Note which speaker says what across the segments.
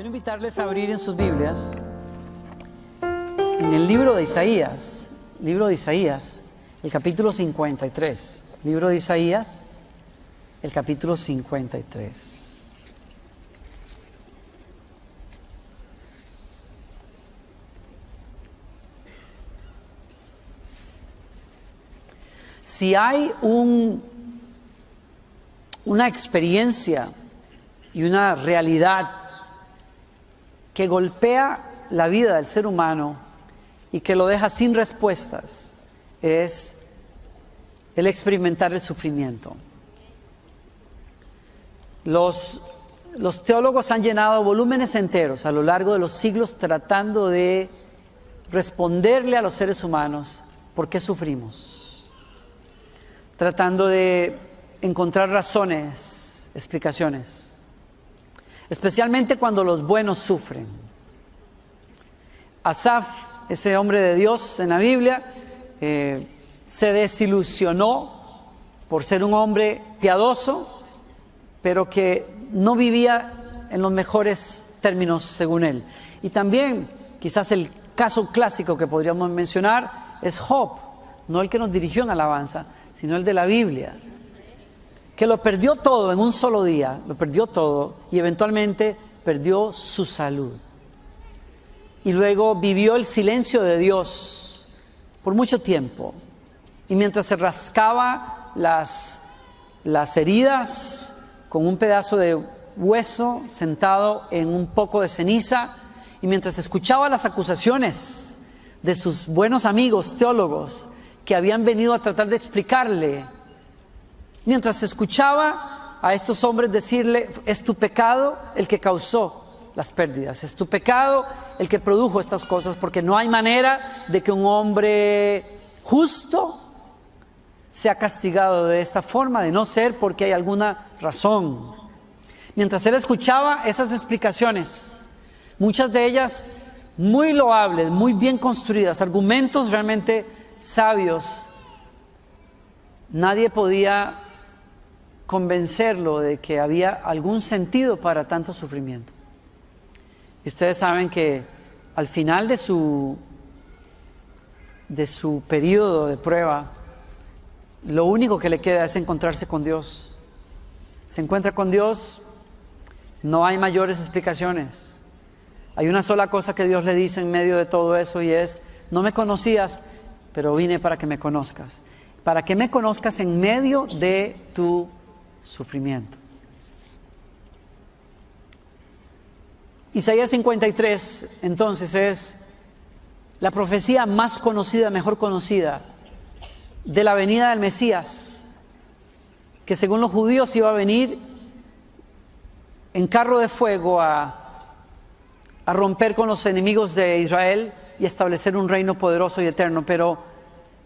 Speaker 1: Quiero invitarles a abrir en sus Biblias, en el libro de Isaías, el capítulo 53. Libro de Isaías, el capítulo 53. Si hay una experiencia y una realidad que golpea la vida del ser humano y que lo deja sin respuestas, es el experimentar el sufrimiento. Los teólogos han llenado volúmenes enteros a lo largo de los siglos tratando de responderle a los seres humanos por qué sufrimos, tratando de encontrar razones, explicaciones, especialmente cuando los buenos sufren. Asaf, ese hombre de Dios en la Biblia, se desilusionó por ser un hombre piadoso, pero que no vivía en los mejores términos según él. Y también, quizás el caso clásico que podríamos mencionar es Job, no el que nos dirigió en alabanza, sino el de la Biblia, que lo perdió todo en un solo día, lo perdió todo y eventualmente perdió su salud. Y luego vivió el silencio de Dios por mucho tiempo. Y mientras se rascaba las heridas con un pedazo de hueso sentado en un poco de ceniza, y mientras escuchaba las acusaciones de sus buenos amigos teólogos que habían venido a tratar de explicarle, mientras escuchaba a estos hombres decirle: es tu pecado el que causó las pérdidas, es tu pecado el que produjo estas cosas, porque no hay manera de que un hombre justo sea castigado de esta forma, de no ser porque hay alguna razón. Mientras él escuchaba esas explicaciones, muchas de ellas muy loables, muy bien construidas, argumentos realmente sabios, nadie podía convencerlo de que había algún sentido para tanto sufrimiento. Y ustedes saben que al final de su periodo de prueba, lo único que le queda es encontrarse con Dios. Se encuentra con Dios, no hay mayores explicaciones. Hay una sola cosa que Dios le dice en medio de todo eso, y es: no me conocías, pero vine para que me conozcas. Para que me conozcas en medio de tu sufrimiento. Isaías 53, entonces, es la profecía más conocida, mejor conocida, de la venida del Mesías, que según los judíos iba a venir en carro de fuego a romper con los enemigos de Israel y establecer un reino poderoso y eterno, pero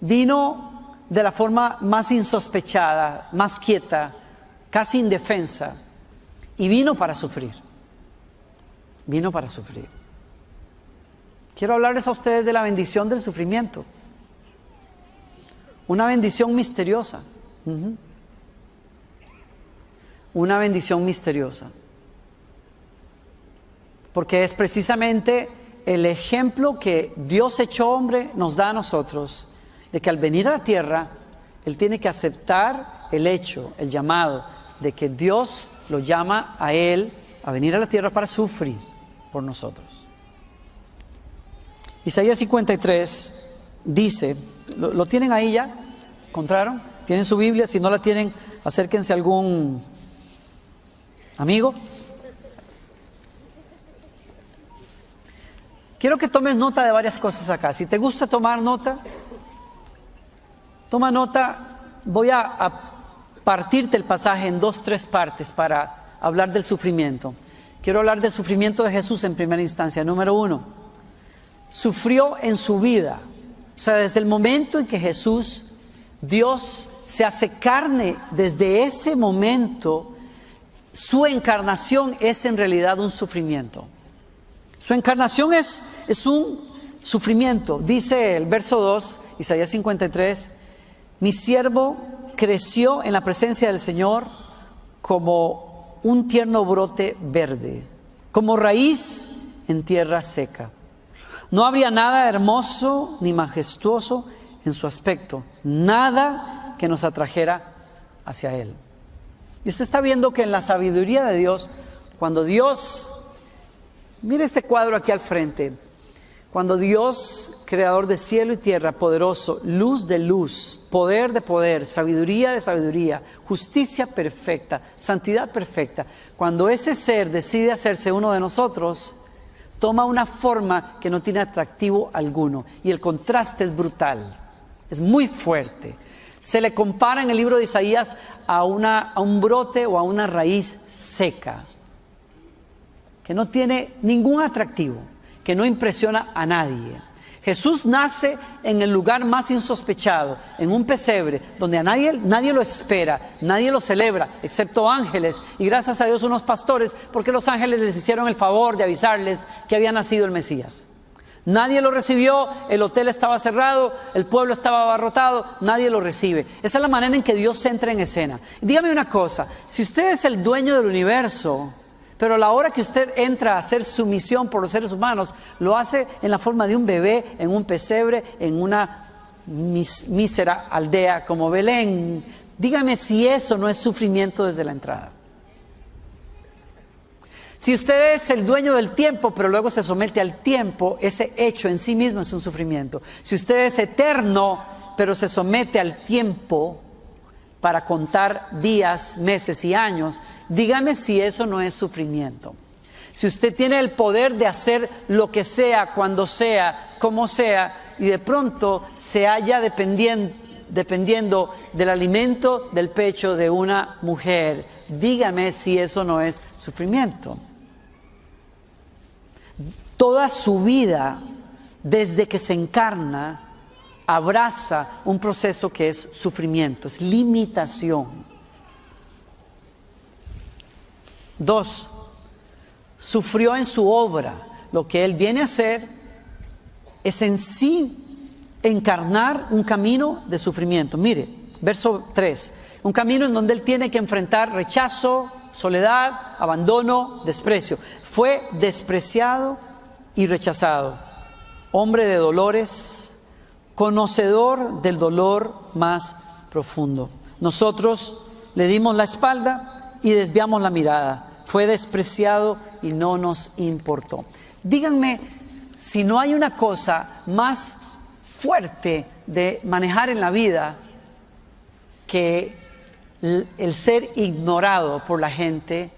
Speaker 1: vino de la forma más insospechada, más quieta, casi indefensa, y vino para sufrir. Vino para sufrir. Quiero hablarles a ustedes de la bendición del sufrimiento. Una bendición misteriosa. Una bendición misteriosa. Porque es precisamente el ejemplo que Dios hecho hombre nos da a nosotros, de que al venir a la tierra, Él tiene que aceptar el hecho, el llamado, de que Dios lo llama a Él a venir a la tierra para sufrir por nosotros. Isaías 53 dice, ¿lo tienen ahí ya? ¿Encontraron? ¿Tienen su Biblia? Si no la tienen, acérquense a algún amigo. Quiero que tomes nota de varias cosas acá. Si te gusta tomar nota, toma nota. Voy a partirte el pasaje en 2-3 partes para hablar del sufrimiento. Quiero hablar del sufrimiento de Jesús en primera instancia. Número 1, sufrió en su vida. O sea, desde el momento en que Jesús, Dios, se hace carne, desde ese momento, su encarnación es en realidad un sufrimiento. Su encarnación es un sufrimiento. Dice el verso 2, Isaías 53, mi siervo creció en la presencia del Señor como un tierno brote verde. como raíz en tierra seca. No habría nada hermoso ni majestuoso en su aspecto, nada que nos atrajera hacia Él. Y usted está viendo que en la sabiduría de Dios, cuando Dios, mire este cuadro aquí al frente, cuando Dios, creador de cielo y tierra, poderoso, luz de luz, poder de poder, sabiduría de sabiduría, justicia perfecta, santidad perfecta, cuando ese ser decide hacerse uno de nosotros, toma una forma que no tiene atractivo alguno, y el contraste es brutal, es muy fuerte. Se le compara en el libro de Isaías a un brote o a una raíz seca, que no tiene ningún atractivo, que no impresiona a nadie. Jesús nace en el lugar más insospechado, en un pesebre, donde a nadie lo espera, nadie lo celebra, excepto ángeles, y gracias a Dios unos pastores, porque los ángeles les hicieron el favor de avisarles que había nacido el Mesías. Nadie lo recibió, el hotel estaba cerrado, el pueblo estaba abarrotado, nadie lo recibe. Esa es la manera en que Dios entra en escena. Dígame una cosa, si usted es el dueño del universo, pero a la hora que usted entra a hacer su misión por los seres humanos, lo hace en la forma de un bebé, en un pesebre, en una mísera aldea como Belén. Dígame si eso no es sufrimiento desde la entrada. Si usted es el dueño del tiempo, pero luego se somete al tiempo, ese hecho en sí mismo es un sufrimiento. Si usted es eterno, pero se somete al tiempo para contar días, meses y años, dígame si eso no es sufrimiento. Si usted tiene el poder de hacer lo que sea, cuando sea, como sea, y de pronto se halla dependiendo del alimento del pecho de una mujer, dígame si eso no es sufrimiento. Toda su vida, desde que se encarna, abraza un proceso que es sufrimiento, es limitación. 2, sufrió en su obra. Lo que Él viene a hacer es en sí encarnar un camino de sufrimiento. Mire, verso 3, un camino en donde Él tiene que enfrentar rechazo, soledad, abandono, desprecio. Fue despreciado y rechazado, hombre de dolores, conocedor del dolor más profundo. Nosotros le dimos la espalda y desviamos la mirada. Fue despreciado y no nos importó. Díganme si no hay una cosa más fuerte de manejar en la vida que el ser ignorado por la gente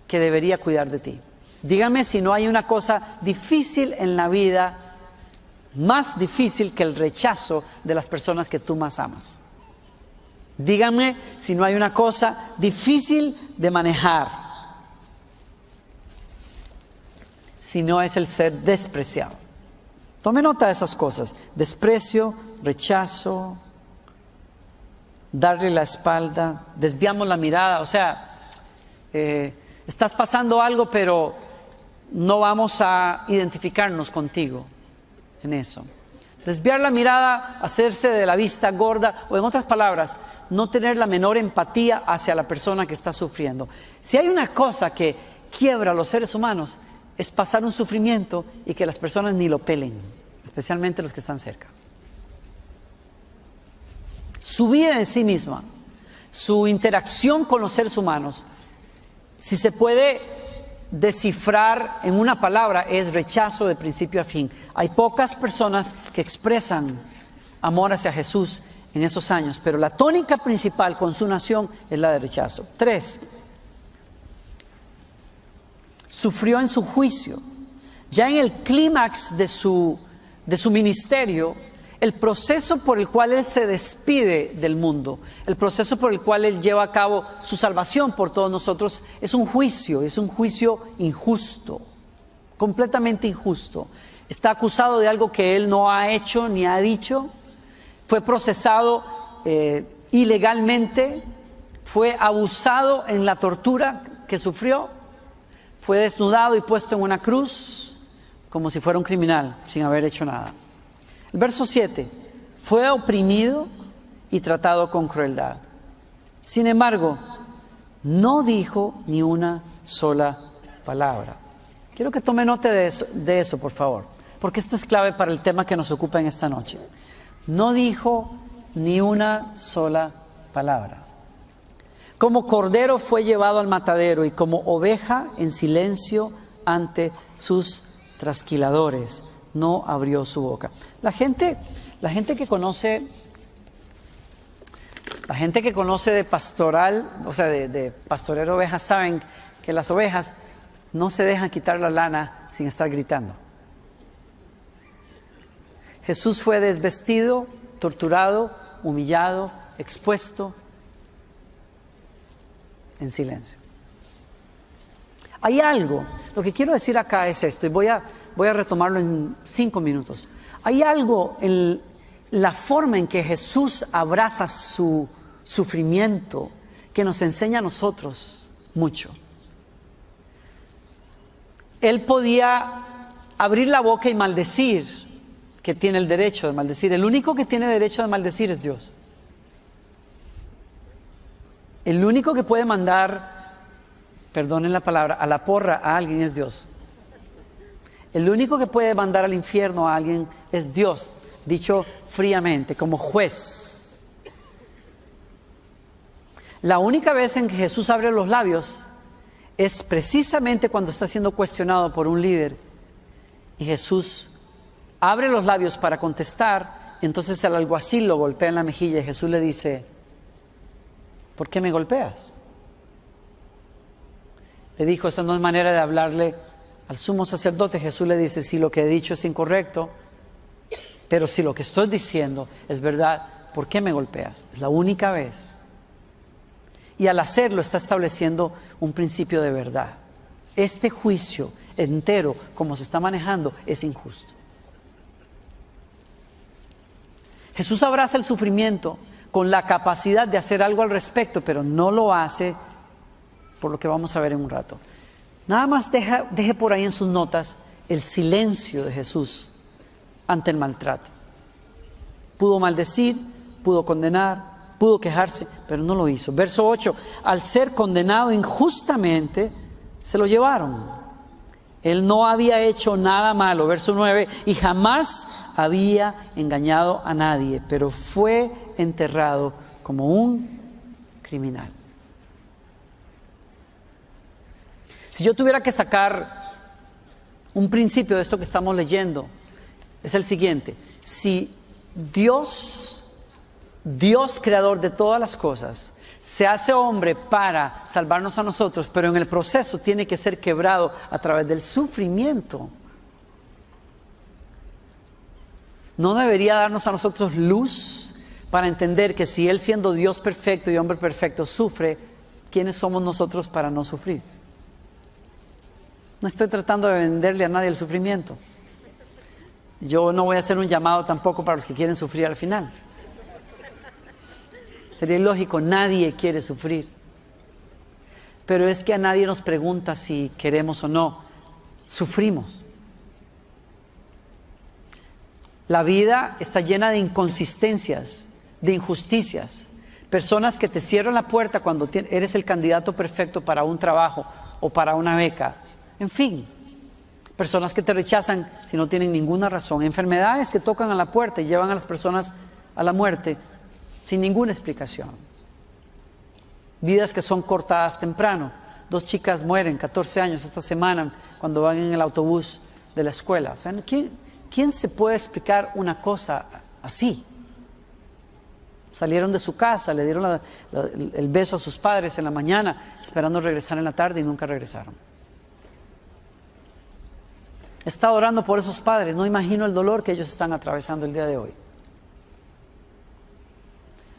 Speaker 1: que debería cuidar de ti. Díganme si no hay una cosa difícil en la vida, más difícil que el rechazo de las personas que tú más amas. Díganme si no hay una cosa difícil de manejar, si no es el ser despreciado. Tome nota de esas cosas: desprecio, rechazo, darle la espalda, desviamos la mirada. O sea, estás pasando algo, pero no vamos a identificarnos contigo en eso. Desviar la mirada, hacerse de la vista gorda, o en otras palabras, no tener la menor empatía hacia la persona que está sufriendo. Si hay una cosa que quiebra a los seres humanos, es pasar un sufrimiento y que las personas ni lo pelen, especialmente los que están cerca. Su vida en sí misma, su interacción con los seres humanos, si se puede descifrar en una palabra, es rechazo de principio a fin. Hay pocas personas que expresan amor hacia Jesús en esos años, pero la tónica principal con su nación es la de rechazo. 3, sufrió en su juicio. Ya en el clímax de su ministerio, el proceso por el cual Él se despide del mundo, el proceso por el cual Él lleva a cabo su salvación por todos nosotros, es un juicio injusto, completamente injusto. Está acusado de algo que Él no ha hecho ni ha dicho, fue procesado ilegalmente, fue abusado en la tortura que sufrió, fue desnudado y puesto en una cruz como si fuera un criminal sin haber hecho nada. El verso 7, fue oprimido y tratado con crueldad. Sin embargo, no dijo ni una sola palabra. Quiero que tome nota de eso, por favor, porque esto es clave para el tema que nos ocupa en esta noche. No dijo ni una sola palabra. Como cordero fue llevado al matadero y como oveja en silencio ante sus trasquiladores, no abrió su boca. La gente que conoce de pastoral, o sea, de pastorear ovejas, saben que las ovejas no se dejan quitar la lana sin estar gritando. Jesús fue desvestido, torturado, humillado, expuesto, en silencio. Hay algo, lo que quiero decir acá es esto, y voy a retomarlo en 5 minutos. Hay algo en la forma en que Jesús abraza su sufrimiento que nos enseña a nosotros mucho. Él podía abrir la boca y maldecir, que tiene el derecho de maldecir. El único que tiene derecho de maldecir es Dios. El único que puede mandar, perdonen la palabra, a la porra a alguien es Dios. El único que puede mandar al infierno a alguien es Dios, dicho fríamente, como juez. La única vez en que Jesús abre los labios es precisamente cuando está siendo cuestionado por un líder. Y Jesús abre los labios para contestar, y entonces el alguacil lo golpea en la mejilla y Jesús le dice: ¿por qué me golpeas? Le dijo, esa no es manera de hablarle al sumo sacerdote. Jesús le dice, si lo que he dicho es incorrecto, pero si lo que estoy diciendo es verdad, ¿por qué me golpeas? Es la única vez. Y al hacerlo está estableciendo un principio de verdad. Este juicio entero, como se está manejando, es injusto. Jesús abraza el sufrimiento con la capacidad de hacer algo al respecto, pero no lo hace, por lo que vamos a ver en un rato. Nada más deje por ahí en sus notas el silencio de Jesús ante el maltrato. Pudo maldecir, pudo condenar, pudo quejarse, pero no lo hizo. Verso 8, al ser condenado injustamente, se lo llevaron. Él no había hecho nada malo. Verso 9, y jamás había engañado a nadie, pero fue enterrado como un criminal. Si yo tuviera que sacar un principio de esto que estamos leyendo, es el siguiente: si Dios creador de todas las cosas, se hace hombre para salvarnos a nosotros, pero en el proceso tiene que ser quebrado a través del sufrimiento, ¿no debería darnos a nosotros luz para entender que si Él, siendo Dios perfecto y hombre perfecto, sufre, ¿quiénes somos nosotros para no sufrir? No estoy tratando de venderle a nadie el sufrimiento. Yo no voy a hacer un llamado tampoco para los que quieren sufrir al final. Sería ilógico, nadie quiere sufrir. Pero es que a nadie nos pregunta si queremos o no. Sufrimos. La vida está llena de inconsistencias, de injusticias. Personas que te cierran la puerta cuando eres el candidato perfecto para un trabajo o para una beca. En fin, personas que te rechazan si no tienen ninguna razón. Enfermedades que tocan a la puerta y llevan a las personas a la muerte sin ninguna explicación. Vidas que son cortadas temprano. 2 chicas mueren, 14 años esta semana, cuando van en el autobús de la escuela. O sea, ¿quién se puede explicar una cosa así? Salieron de su casa, le dieron el beso a sus padres en la mañana, esperando regresar en la tarde y nunca regresaron. He estado orando por esos padres, no imagino el dolor que ellos están atravesando el día de hoy.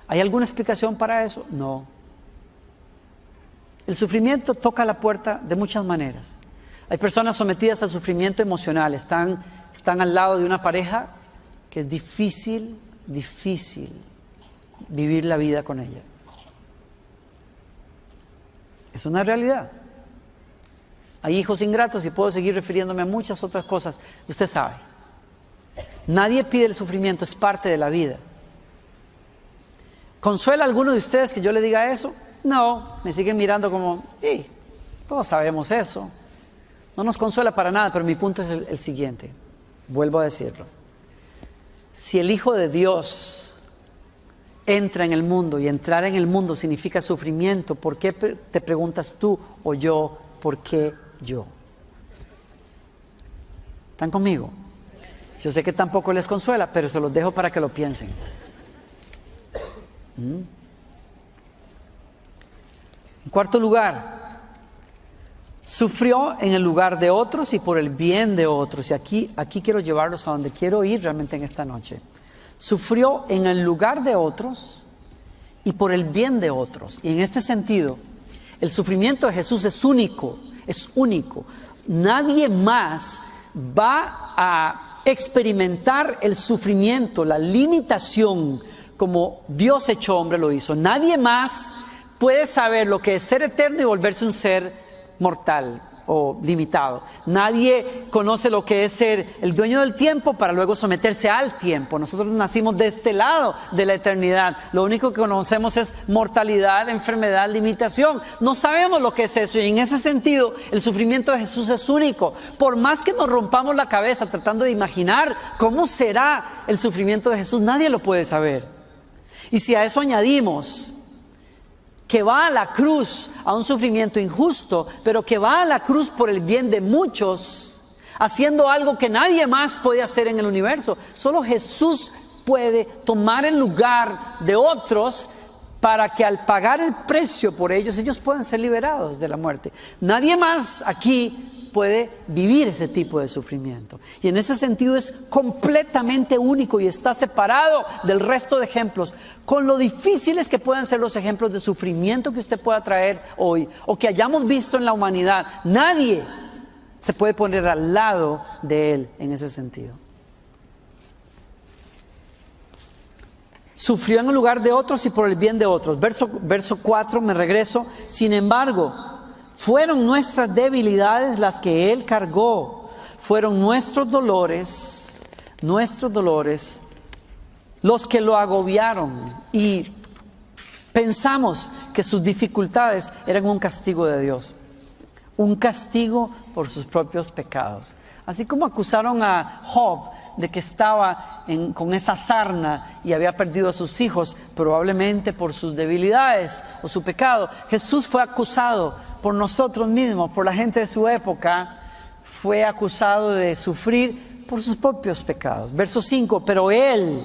Speaker 1: ¿Hay alguna explicación para eso? No. El sufrimiento toca la puerta de muchas maneras. Hay personas sometidas al sufrimiento emocional, están al lado de una pareja que es difícil vivir la vida con ella. Es una realidad. Hay hijos ingratos y puedo seguir refiriéndome a muchas otras cosas. Usted sabe. Nadie pide el sufrimiento, es parte de la vida. ¿Consuela a alguno de ustedes que yo le diga eso? No, me siguen mirando como, todos sabemos eso. No nos consuela para nada, pero mi punto es el siguiente. Vuelvo a decirlo. Si el Hijo de Dios entra en el mundo, y entrar en el mundo significa sufrimiento, ¿por qué te preguntas tú o yo, por qué yo? ¿Están conmigo? Yo sé que tampoco les consuela, pero se los dejo para que lo piensen. En cuarto lugar, sufrió en el lugar de otros y por el bien de otros. Y aquí quiero llevarlos a donde quiero ir realmente en esta noche. Sufrió en el lugar de otros y por el bien de otros. Y en este sentido, el sufrimiento de Jesús es único, es único. Nadie más va a experimentar el sufrimiento, la limitación, como Dios hecho hombre lo hizo. Nadie más puede saber lo que es ser eterno y volverse un ser mortal o limitado. Nadie conoce lo que es ser el dueño del tiempo para luego someterse al tiempo. Nosotros nacimos de este lado de la eternidad. Lo único que conocemos es mortalidad, enfermedad, limitación. No sabemos lo que es eso, y en ese sentido el sufrimiento de Jesús es único. Por más que nos rompamos la cabeza tratando de imaginar cómo será el sufrimiento de Jesús, nadie lo puede saber. Y si a eso añadimos que va a la cruz a un sufrimiento injusto, pero que va a la cruz por el bien de muchos, haciendo algo que nadie más puede hacer en el universo. Solo Jesús puede tomar el lugar de otros para que al pagar el precio por ellos puedan ser liberados de la muerte. Nadie más aquí puede vivir ese tipo de sufrimiento. Y en ese sentido es completamente único y está separado del resto de ejemplos, con lo difíciles que puedan ser los ejemplos de sufrimiento que usted pueda traer hoy o que hayamos visto en la humanidad. Nadie se puede poner al lado de él en ese sentido. Sufrió en el lugar de otros y por el bien de otros. Verso 4, me regreso. Sin embargo, fueron nuestras debilidades las que Él cargó. Fueron nuestros dolores los que lo agobiaron. Y pensamos que sus dificultades eran un castigo de Dios. Un castigo por sus propios pecados. Así como acusaron a Job de que estaba con esa sarna y había perdido a sus hijos, probablemente por sus debilidades o su pecado. Jesús fue acusado por nosotros mismos, por la gente de su época, fue acusado de sufrir por sus propios pecados. Verso 5, pero Él,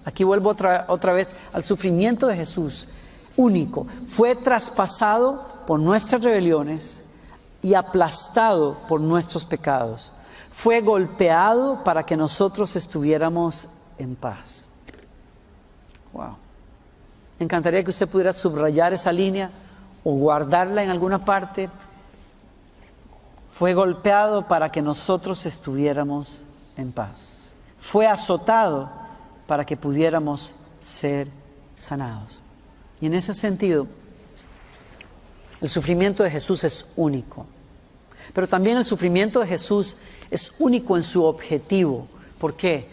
Speaker 1: aquí vuelvo otra vez al sufrimiento de Jesús, único, fue traspasado por nuestras rebeliones y aplastado por nuestros pecados. Fue golpeado para que nosotros estuviéramos en paz. Wow. Me encantaría que usted pudiera subrayar esa línea o guardarla en alguna parte. Fue golpeado para que nosotros estuviéramos en paz. Fue azotado para que pudiéramos ser sanados. Y en ese sentido, el sufrimiento de Jesús es único. Pero también el sufrimiento de Jesús es único en su objetivo. ¿Por qué?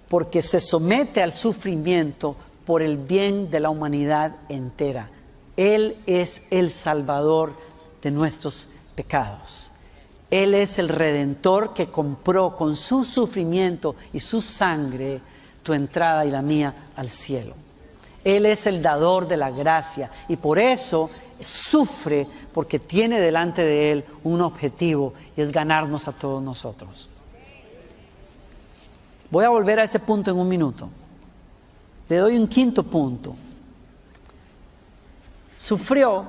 Speaker 1: Porque se somete al sufrimiento por el bien de la humanidad entera. Él es el Salvador de nuestros pecados. Él es el Redentor que compró con su sufrimiento y su sangre tu entrada y la mía al cielo. Él es el dador de la gracia y por eso sufre, porque tiene delante de Él un objetivo y es ganarnos a todos nosotros. Voy a volver a ese punto en un minuto. Le doy un quinto punto. Sufrió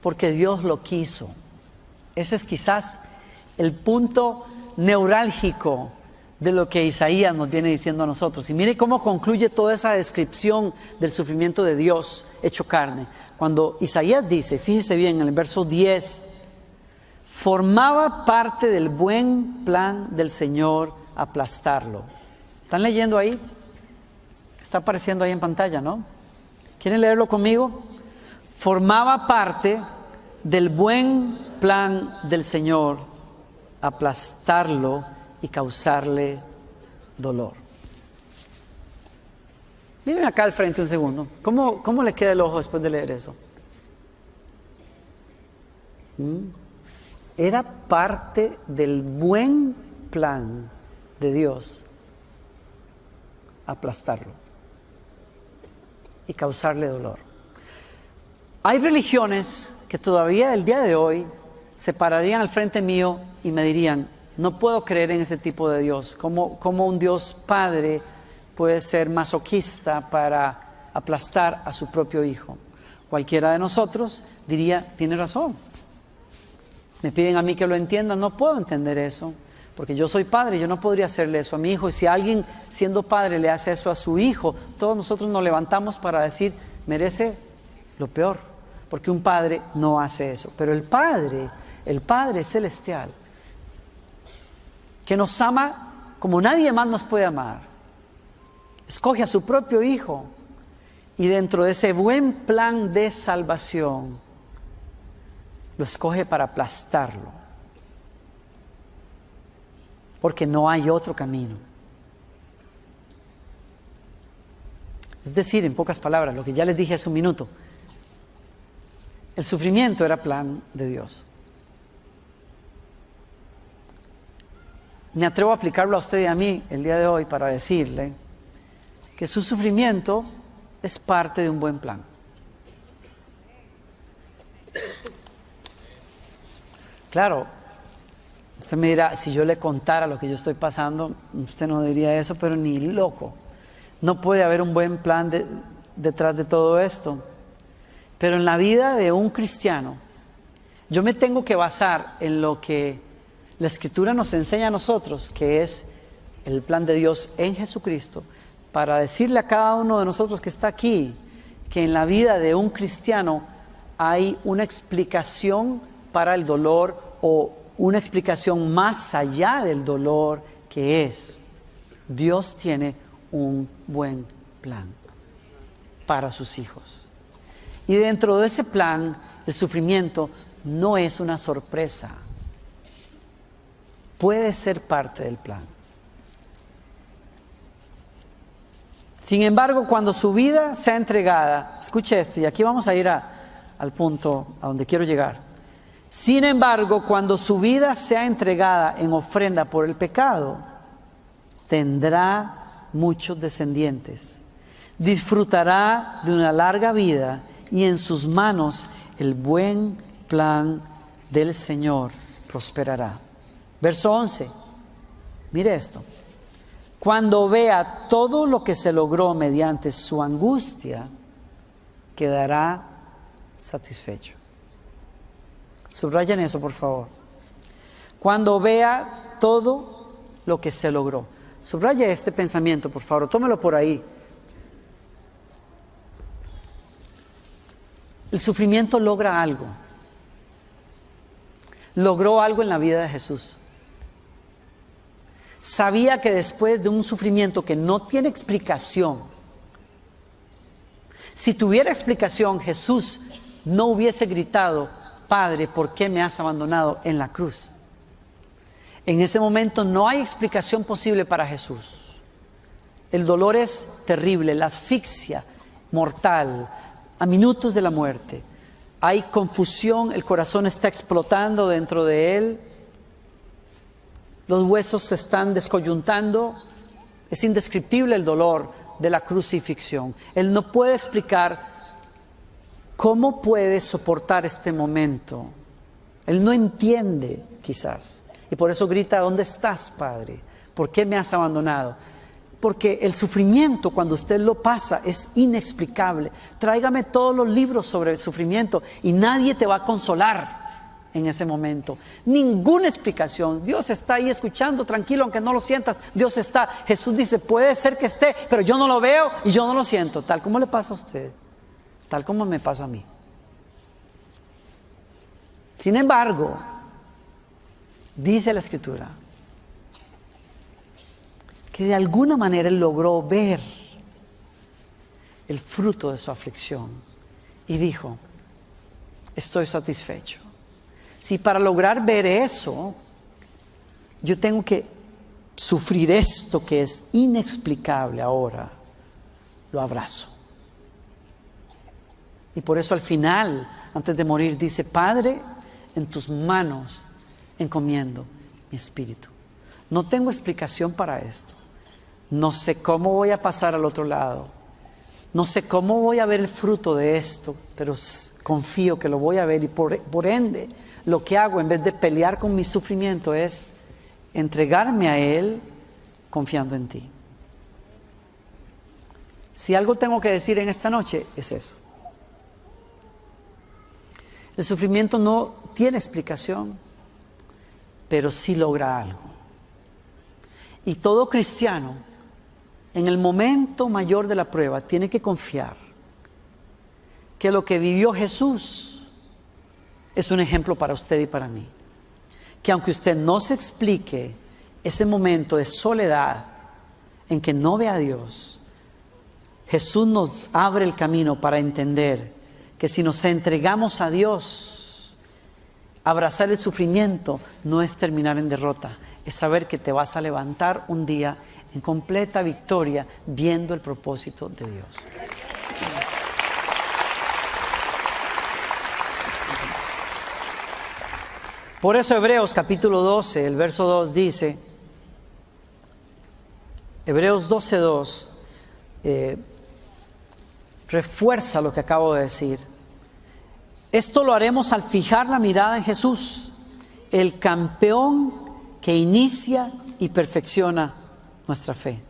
Speaker 1: porque Dios lo quiso. Ese es quizás el punto neurálgico de lo que Isaías nos viene diciendo a nosotros. Y mire cómo concluye toda esa descripción del sufrimiento de Dios hecho carne. Cuando Isaías dice, fíjese bien en el verso 10, formaba parte del buen plan del Señor aplastarlo. ¿Están leyendo ahí? Está apareciendo ahí en pantalla, ¿no? ¿Quieren leerlo conmigo? Formaba parte del buen plan del Señor aplastarlo y causarle dolor. Miren acá al frente un segundo. ¿Cómo le queda el ojo después de leer eso? Era parte del buen plan de Dios aplastarlo y causarle dolor. Hay religiones que todavía el día de hoy se pararían al frente mío y me dirían: no puedo creer en ese tipo de Dios. ¿Cómo un Dios Padre puede ser masoquista para aplastar a su propio hijo? Cualquiera de nosotros diría: tiene razón. Me piden a mí que lo entienda, no puedo entender eso, porque yo soy padre, yo no podría hacerle eso a mi hijo. Y si alguien siendo padre le hace eso a su hijo, todos nosotros nos levantamos para decir: merece lo peor, porque un padre no hace eso. Pero el Padre celestial, que nos ama como nadie más nos puede amar, escoge a su propio hijo, y dentro de ese buen plan de salvación lo escoge para aplastarlo, porque no hay otro camino. Es decir, en pocas palabras, lo que ya les dije hace un minuto: el sufrimiento era plan de Dios. Me atrevo a aplicarlo a usted y a mí el día de hoy para decirle que su sufrimiento es parte de un buen plan. Claro, usted me dirá: si yo le contara lo que yo estoy pasando, usted no diría eso, pero ni loco. No puede haber un buen plan detrás de todo esto. Pero en la vida de un cristiano, yo me tengo que basar en lo que la Escritura nos enseña a nosotros, que es el plan de Dios en Jesucristo, para decirle a cada uno de nosotros que está aquí, que en la vida de un cristiano hay una explicación para el dolor, o una explicación más allá del dolor, que es: Dios tiene un buen plan para sus hijos. Y dentro de ese plan, el sufrimiento no es una sorpresa. Puede ser parte del plan. Sin embargo, cuando su vida sea entregada, escuche esto, y aquí vamos a ir al punto a donde quiero llegar. Sin embargo, cuando su vida sea entregada en ofrenda por el pecado, tendrá muchos descendientes, disfrutará de una larga vida, y en sus manos el buen plan del Señor prosperará. Verso 11, mire esto: cuando vea todo lo que se logró mediante su angustia, quedará satisfecho. Subrayen eso, por favor. Cuando vea todo lo que se logró. Subraya este pensamiento, por favor, tómelo por ahí. El sufrimiento logra algo. Logró algo en la vida de Jesús. Sabía que después de un sufrimiento que no tiene explicación, si tuviera explicación, Jesús no hubiese gritado: Padre, ¿por qué me has abandonado?, en la cruz. En ese momento no hay explicación posible para Jesús. El dolor es terrible, la asfixia mortal, a minutos de la muerte. Hay confusión, el corazón está explotando dentro de él. Los huesos se están descoyuntando. Es indescriptible el dolor de la crucifixión. Él no puede explicar cómo puede soportar este momento. Él no entiende, quizás. Y por eso grita: ¿dónde estás, Padre? ¿Por qué me has abandonado? Porque el sufrimiento, cuando usted lo pasa, es inexplicable. Tráigame todos los libros sobre el sufrimiento y nadie te va a consolar en ese momento. Ninguna explicación. Dios está ahí escuchando, tranquilo, aunque no lo sientas. Dios está. Jesús dice: puede ser que esté, pero yo no lo veo y yo no lo siento. Tal como le pasa a usted, tal como me pasa a mí. Sin embargo, dice la Escritura que de alguna manera él logró ver el fruto de su aflicción y dijo: estoy satisfecho. Si para lograr ver eso, yo tengo que sufrir esto que es inexplicable ahora, lo abrazo. Y por eso al final, antes de morir, dice: Padre, en tus manos encomiendo mi espíritu. No tengo explicación para esto. No sé cómo voy a pasar al otro lado. No sé cómo voy a ver el fruto de esto, pero confío que lo voy a ver y por ende lo que hago en vez de pelear con mi sufrimiento es entregarme a Él confiando en ti. Si algo tengo que decir en esta noche es eso. El sufrimiento no tiene explicación, pero sí logra algo. Y todo cristiano, en el momento mayor de la prueba, tiene que confiar que lo que vivió Jesús es un ejemplo para usted y para mí. Que aunque usted no se explique ese momento de soledad en que no ve a Dios, Jesús nos abre el camino para entender que si nos entregamos a Dios, abrazar el sufrimiento no es terminar en derrota, es saber que te vas a levantar un día en completa victoria viendo el propósito de Dios. Por eso Hebreos capítulo 12, el verso 2 dice, Hebreos 12:2, refuerza lo que acabo de decir. Esto lo haremos al fijar la mirada en Jesús, el campeón que inicia y perfecciona nuestra fe.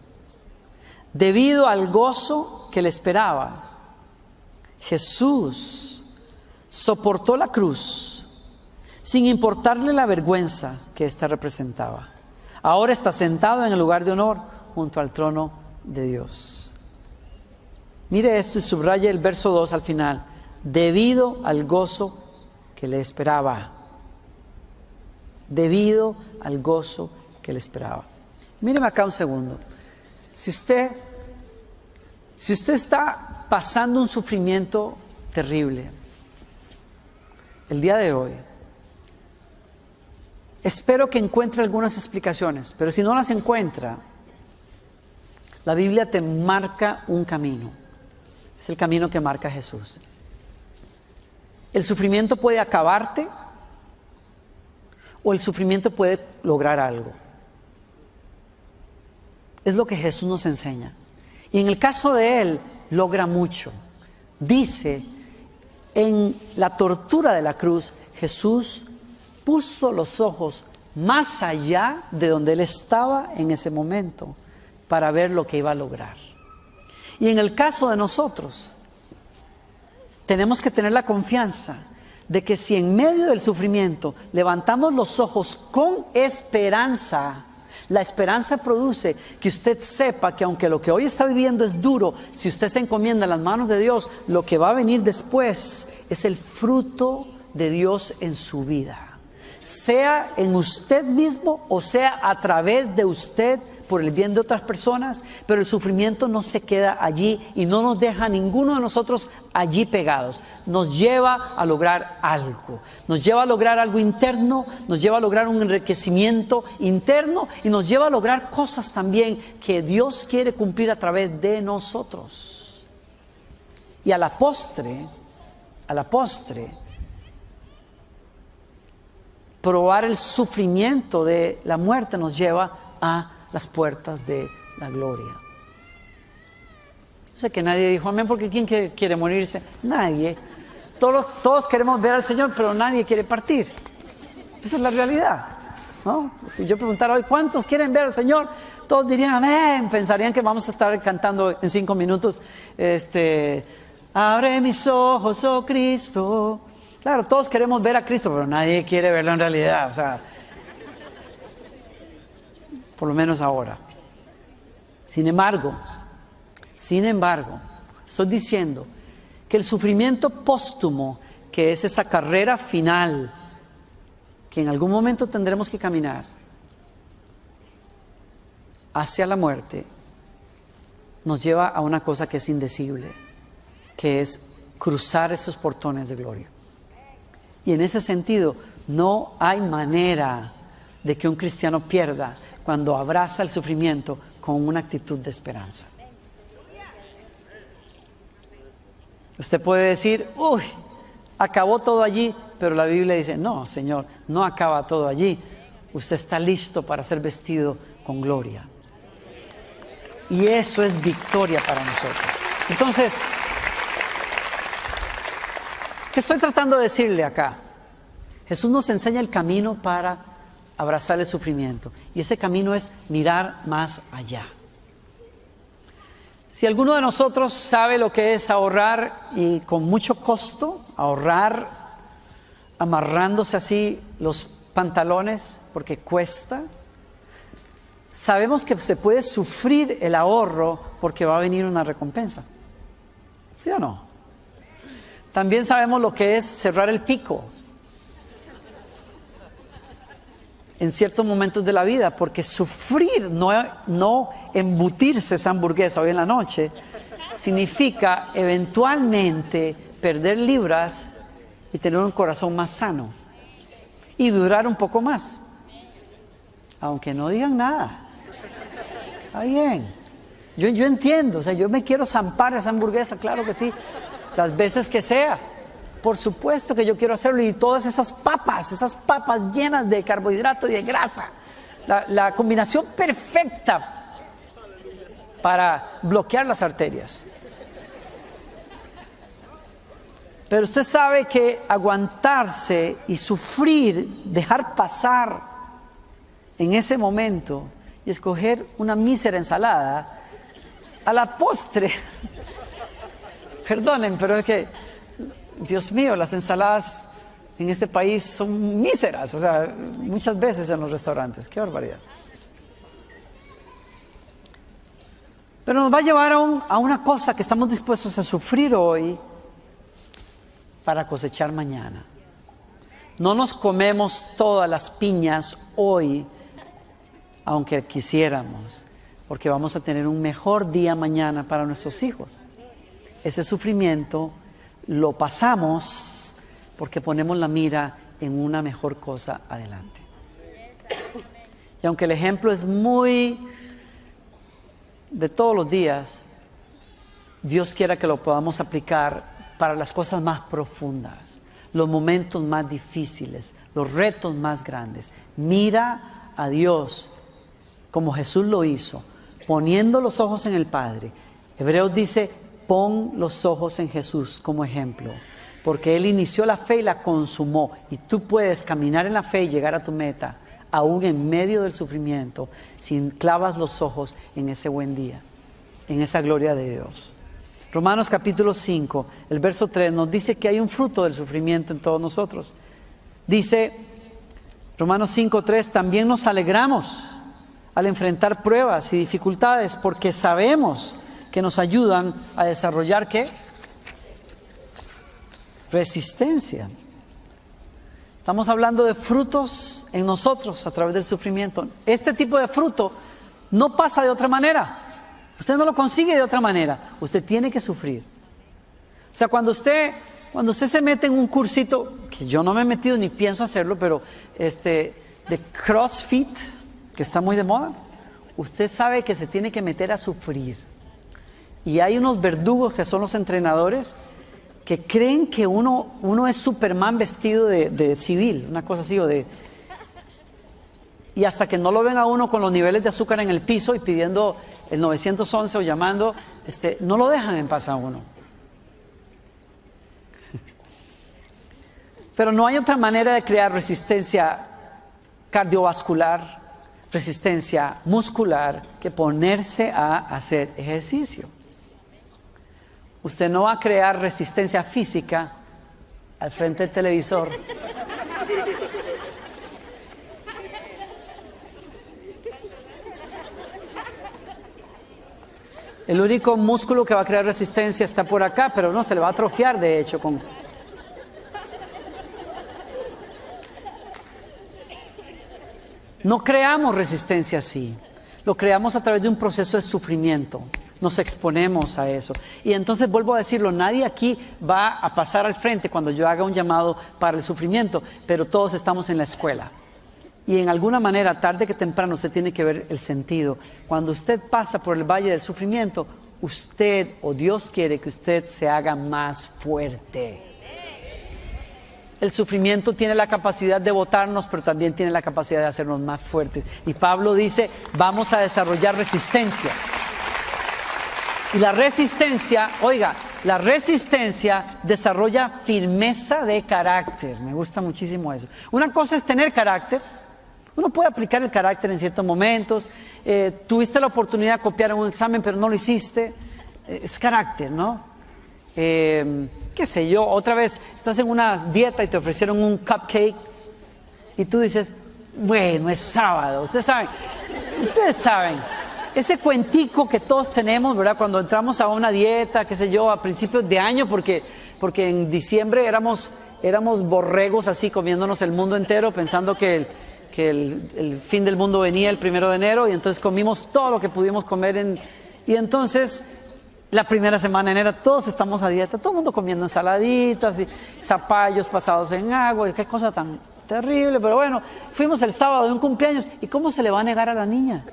Speaker 1: Debido al gozo que le esperaba, Jesús soportó la cruz sin importarle la vergüenza que ésta representaba. Ahora está sentado en el lugar de honor junto al trono de Dios. Mire esto y subraya el verso 2 al final. Debido al gozo que le esperaba. Debido al gozo que le esperaba. Míreme acá un segundo. Si usted está pasando un sufrimiento terrible el día de hoy, espero que encuentre algunas explicaciones, pero si no las encuentra, la Biblia te marca un camino. Es el camino que marca Jesús. El sufrimiento puede acabarte o el sufrimiento puede lograr algo. Es lo que Jesús nos enseña. Y en el caso de Él, logra mucho. Dice, en la tortura de la cruz, Jesús puso los ojos más allá de donde Él estaba en ese momento para ver lo que iba a lograr. Y en el caso de nosotros, tenemos que tener la confianza de que si en medio del sufrimiento levantamos los ojos con esperanza, la esperanza produce que usted sepa que aunque lo que hoy está viviendo es duro, si usted se encomienda en las manos de Dios, lo que va a venir después es el fruto de Dios en su vida. Sea en usted mismo o sea a través de usted por el bien de otras personas, pero el sufrimiento no se queda allí y no nos deja a ninguno de nosotros allí pegados. Nos lleva a lograr algo, nos lleva a lograr algo interno, nos lleva a lograr un enriquecimiento interno y nos lleva a lograr cosas también que Dios quiere cumplir a través de nosotros. Y a la postre, probar el sufrimiento de la muerte nos lleva a las puertas de la gloria. Yo sé que nadie dijo amén, porque ¿quién quiere morirse? Nadie. Todos queremos ver al Señor, pero nadie quiere partir. Esa es la realidad, ¿no? Si yo preguntara hoy, ¿cuántos quieren ver al Señor? Todos dirían amén. Pensarían que vamos a estar cantando en 5 minutos, abre mis ojos, oh Cristo. Claro, todos queremos ver a Cristo, pero nadie quiere verlo en realidad, o sea, por lo menos ahora. Sin embargo, estoy diciendo que el sufrimiento póstumo, que es esa carrera final que en algún momento tendremos que caminar hacia la muerte, nos lleva a una cosa que es indecible, que es cruzar esos portones de gloria. Y en ese sentido, no hay manera de que un cristiano pierda cuando abraza el sufrimiento con una actitud de esperanza. Usted puede decir, uy, acabó todo allí, pero la Biblia dice, no, Señor, no acaba todo allí. Usted está listo para ser vestido con gloria. Y eso es victoria para nosotros. Entonces, ¿qué estoy tratando de decirle acá? Jesús nos enseña el camino para abrazar el sufrimiento. Y ese camino es mirar más allá. Si alguno de nosotros sabe lo que es ahorrar y con mucho costo, ahorrar amarrándose así los pantalones porque cuesta, sabemos que se puede sufrir el ahorro porque va a venir una recompensa. ¿Sí o no? También sabemos lo que es cerrar el pico en ciertos momentos de la vida, porque sufrir, no embutirse esa hamburguesa hoy en la noche, significa eventualmente perder libras y tener un corazón más sano y durar un poco más, aunque no digan nada. Está bien, yo entiendo, o sea, yo me quiero zampar esa hamburguesa, claro que sí, las veces que sea. Por supuesto que yo quiero hacerlo, y todas esas papas llenas de carbohidrato y de grasa, la combinación perfecta para bloquear las arterias. Pero usted sabe que aguantarse y sufrir, dejar pasar en ese momento y escoger una mísera ensalada, a la postre, perdonen, pero es que Dios mío, las ensaladas en este país son míseras, o sea, muchas veces en los restaurantes. ¡Qué barbaridad! Pero nos va a llevar a una cosa que estamos dispuestos a sufrir hoy para cosechar mañana. No nos comemos todas las piñas hoy, aunque quisiéramos, porque vamos a tener un mejor día mañana para nuestros hijos. Ese sufrimiento lo pasamos porque ponemos la mira en una mejor cosa adelante. Y aunque el ejemplo es muy de todos los días, Dios quiera que lo podamos aplicar para las cosas más profundas, los momentos más difíciles, los retos más grandes. Mira a Dios como Jesús lo hizo, poniendo los ojos en el Padre. Hebreos dice: pon los ojos en Jesús como ejemplo, porque Él inició la fe y la consumó. Y tú puedes caminar en la fe y llegar a tu meta, aún en medio del sufrimiento, si clavas los ojos en ese buen día, en esa gloria de Dios. Romanos capítulo 5, el verso 3 nos dice que hay un fruto del sufrimiento en todos nosotros. Dice Romanos 5:3, también nos alegramos al enfrentar pruebas y dificultades, porque sabemos que nos ayudan a desarrollar ¿qué? Resistencia. Estamos hablando de frutos en nosotros a través del sufrimiento. Este tipo de fruto no pasa de otra manera. Usted no lo consigue de otra manera. Usted tiene que sufrir. O sea, cuando usted se mete en un cursito, que yo no me he metido ni pienso hacerlo, pero de CrossFit, que está muy de moda, usted sabe que se tiene que meter a sufrir. Y hay unos verdugos que son los entrenadores que creen que uno es Superman vestido de civil, una cosa así, y hasta que no lo ven a uno con los niveles de azúcar en el piso y pidiendo el 911 o llamando, no lo dejan en paz a uno. Pero no hay otra manera de crear resistencia cardiovascular, resistencia muscular, que ponerse a hacer ejercicio. Usted no va a crear resistencia física al frente del televisor. El único músculo que va a crear resistencia está por acá, pero no, se le va a atrofiar de hecho con... No creamos resistencia así, lo creamos a través de un proceso de sufrimiento, nos exponemos a eso. Y entonces vuelvo a decirlo, nadie aquí va a pasar al frente cuando yo haga un llamado para el sufrimiento, pero todos estamos en la escuela. Y en alguna manera, tarde que temprano, usted tiene que ver el sentido. Cuando usted pasa por el valle del sufrimiento, usted o Dios quiere que usted se haga más fuerte. El sufrimiento tiene la capacidad de botarnos, pero también tiene la capacidad de hacernos más fuertes. Y Pablo dice, vamos a desarrollar resistencia. Y la resistencia, oiga, la resistencia desarrolla firmeza de carácter. Me gusta muchísimo eso. Una cosa es tener carácter. Uno puede aplicar el carácter en ciertos momentos. Tuviste la oportunidad de copiar en un examen, pero no lo hiciste. Es carácter, ¿no? Qué sé yo, otra vez estás en una dieta y te ofrecieron un cupcake y tú dices, bueno, es sábado. Ustedes saben, ese cuentico que todos tenemos, ¿verdad? Cuando entramos a una dieta, qué sé yo, a principios de año, porque en diciembre éramos borregos así, comiéndonos el mundo entero, pensando que el fin del mundo venía el 1 de enero, y entonces comimos todo lo que pudimos comer y entonces la primera semana de enero todos estamos a dieta, todo el mundo comiendo ensaladitas y zapallos pasados en agua, y qué cosa tan terrible. Pero bueno, fuimos el sábado de un cumpleaños, ¿y cómo se le va a negar a la niña?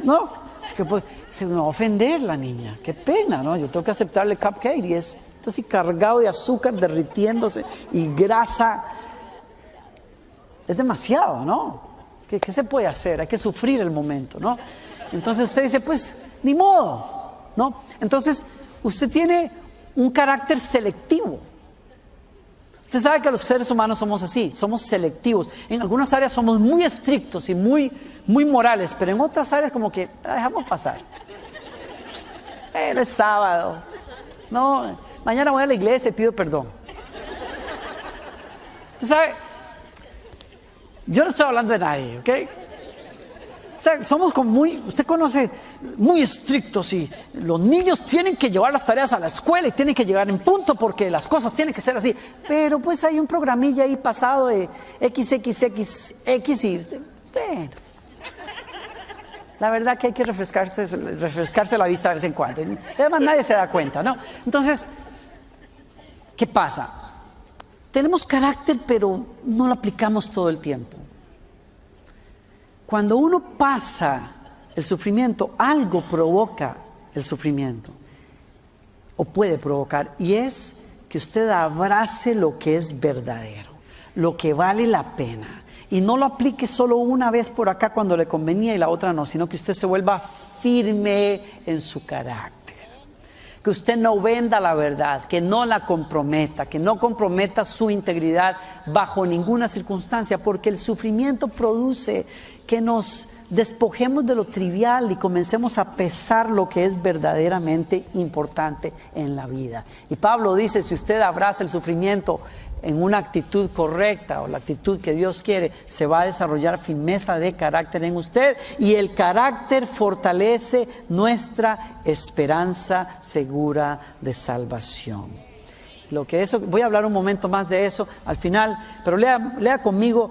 Speaker 1: No, es que pues, se me va a ofender la niña, qué pena, ¿no? Yo tengo que aceptarle el cupcake y está así cargado de azúcar derritiéndose y grasa. Es demasiado, ¿no? ¿Qué se puede hacer? Hay que sufrir el momento, ¿no? Entonces usted dice, pues, ni modo, ¿no? Entonces, usted tiene un carácter selectivo. Usted sabe que los seres humanos somos así, somos selectivos. En algunas áreas somos muy estrictos y muy morales, pero en otras áreas como que la dejamos pasar. Pero es sábado. No, mañana voy a la iglesia y pido perdón. Usted sabe, yo no estoy hablando de nadie, ¿ok? O sea, somos como usted conoce, muy estrictos, y los niños tienen que llevar las tareas a la escuela y tienen que llegar en punto porque las cosas tienen que ser así. Pero pues hay un programilla ahí pasado de XXXX y usted, bueno, la verdad que hay que refrescarse la vista de vez en cuando. Además nadie se da cuenta, ¿no? Entonces, ¿qué pasa? Tenemos carácter, pero no lo aplicamos todo el tiempo. Cuando uno pasa el sufrimiento, algo provoca el sufrimiento, o puede provocar, y es que usted abrace lo que es verdadero, lo que vale la pena, y no lo aplique solo una vez por acá cuando le convenía y la otra no, sino que usted se vuelva firme en su carácter. Que usted no venda la verdad, que no la comprometa, que no comprometa su integridad bajo ninguna circunstancia, porque el sufrimiento produce que nos despojemos de lo trivial y comencemos a pesar lo que es verdaderamente importante en la vida. Y Pablo dice, si usted abraza el sufrimiento en una actitud correcta o la actitud que Dios quiere, se va a desarrollar firmeza de carácter en usted, y el carácter fortalece nuestra esperanza segura de salvación. Voy a hablar un momento más de eso al final, pero lea conmigo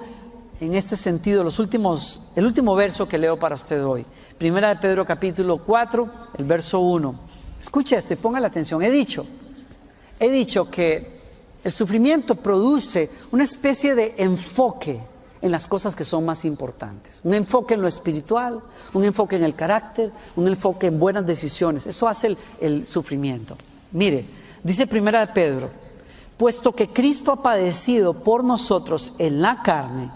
Speaker 1: en este sentido el último verso que leo para usted hoy. Primera de Pedro capítulo 4, el verso 1. Escuche esto y ponga la atención. He dicho que el sufrimiento produce una especie de enfoque en las cosas que son más importantes. Un enfoque en lo espiritual, un enfoque en el carácter, un enfoque en buenas decisiones. Eso hace el sufrimiento. Mire, dice Primera de Pedro, puesto que Cristo ha padecido por nosotros en la carne,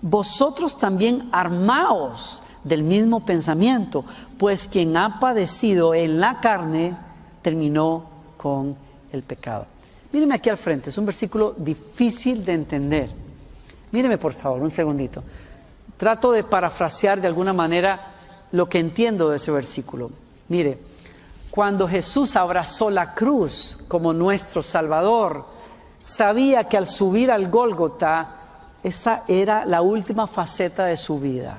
Speaker 1: vosotros también armaos del mismo pensamiento, pues quien ha padecido en la carne terminó con el pecado. Míreme aquí al frente, es un versículo difícil de entender. Míreme por favor, un segundito. Trato de parafrasear de alguna manera lo que entiendo de ese versículo. Mire, cuando Jesús abrazó la cruz como nuestro Salvador, sabía que al subir al Gólgota, esa era la última faceta de su vida.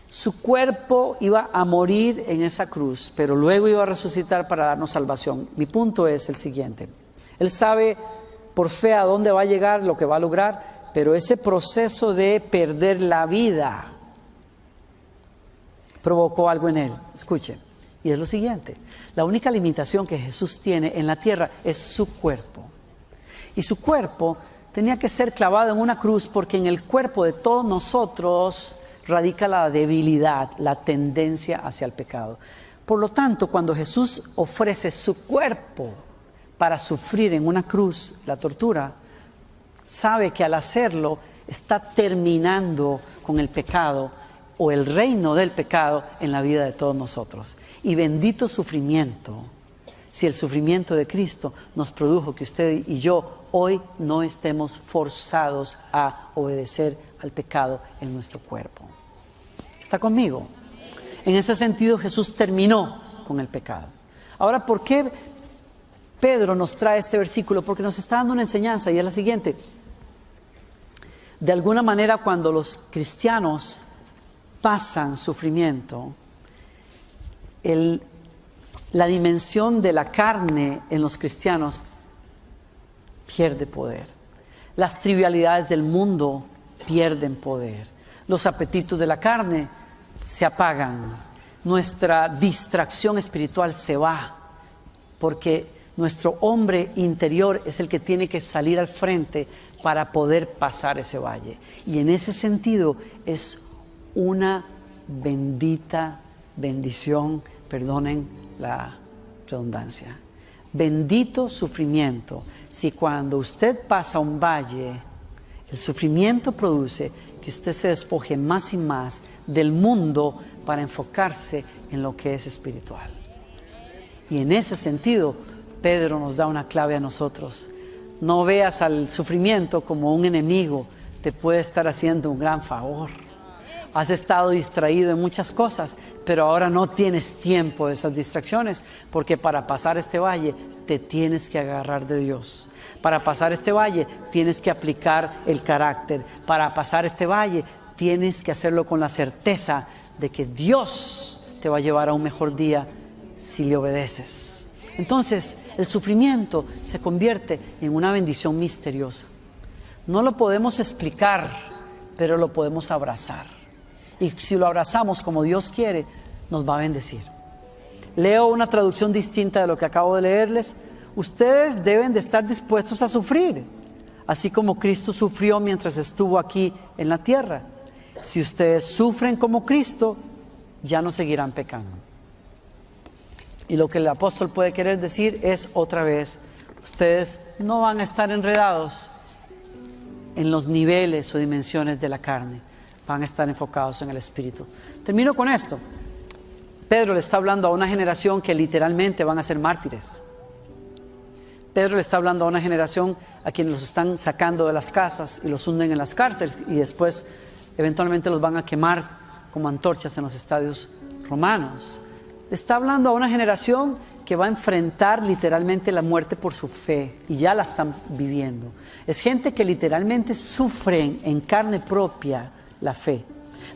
Speaker 1: Su cuerpo iba a morir en esa cruz, pero luego iba a resucitar para darnos salvación. Mi punto es el siguiente. Él sabe por fe a dónde va a llegar, lo que va a lograr, pero ese proceso de perder la vida provocó algo en él. Escuche, y es lo siguiente. La única limitación que Jesús tiene en la tierra es su cuerpo. Y su cuerpo tenía que ser clavado en una cruz, porque en el cuerpo de todos nosotros radica la debilidad, la tendencia hacia el pecado. Por lo tanto, cuando Jesús ofrece su cuerpo para sufrir en una cruz la tortura, sabe que al hacerlo está terminando con el pecado o el reino del pecado en la vida de todos nosotros. Y bendito sufrimiento, si el sufrimiento de Cristo nos produjo que usted y yo hoy no estemos forzados a obedecer al pecado en nuestro cuerpo. ¿Está conmigo? En ese sentido, Jesús terminó con el pecado. Ahora, ¿por qué Pedro nos trae este versículo? Porque nos está dando una enseñanza y es la siguiente. De alguna manera, cuando los cristianos pasan sufrimiento, la dimensión de la carne en los cristianos pierde poder. Las trivialidades del mundo pierden poder. Los apetitos de la carne se apagan. Nuestra distracción espiritual se va, porque nuestro hombre interior es el que tiene que salir al frente para poder pasar ese valle. Y en ese sentido es una bendita bendición, perdonen la redundancia. Bendito sufrimiento, si cuando usted pasa un valle, el sufrimiento produce que usted se despoje más y más del mundo para enfocarse en lo que es espiritual. Y en ese sentido, Pedro nos da una clave a nosotros. No veas al sufrimiento como un enemigo, te puede estar haciendo un gran favor. Has estado distraído en muchas cosas, pero ahora no tienes tiempo de esas distracciones, porque para pasar este valle te tienes que agarrar de Dios. Para pasar este valle tienes que aplicar el carácter. Para pasar este valle tienes que hacerlo con la certeza de que Dios te va a llevar a un mejor día si le obedeces. Entonces, el sufrimiento se convierte en una bendición misteriosa. No lo podemos explicar, pero lo podemos abrazar. Y si lo abrazamos como Dios quiere, nos va a bendecir. Leo una traducción distinta de lo que acabo de leerles. Ustedes deben de estar dispuestos a sufrir, así como Cristo sufrió mientras estuvo aquí en la tierra. Si ustedes sufren como Cristo, ya no seguirán pecando. Y lo que el apóstol puede querer decir es otra vez, ustedes no van a estar enredados en los niveles o dimensiones de la carne, van a estar enfocados en el Espíritu. Termino con esto. Pedro le está hablando a una generación que literalmente van a ser mártires. Pedro le está hablando a una generación a quienes los están sacando de las casas y los hunden en las cárceles y después eventualmente los van a quemar como antorchas en los estadios romanos. Está hablando a una generación que va a enfrentar literalmente la muerte por su fe y ya la están viviendo. Es gente que literalmente sufren en carne propia la fe.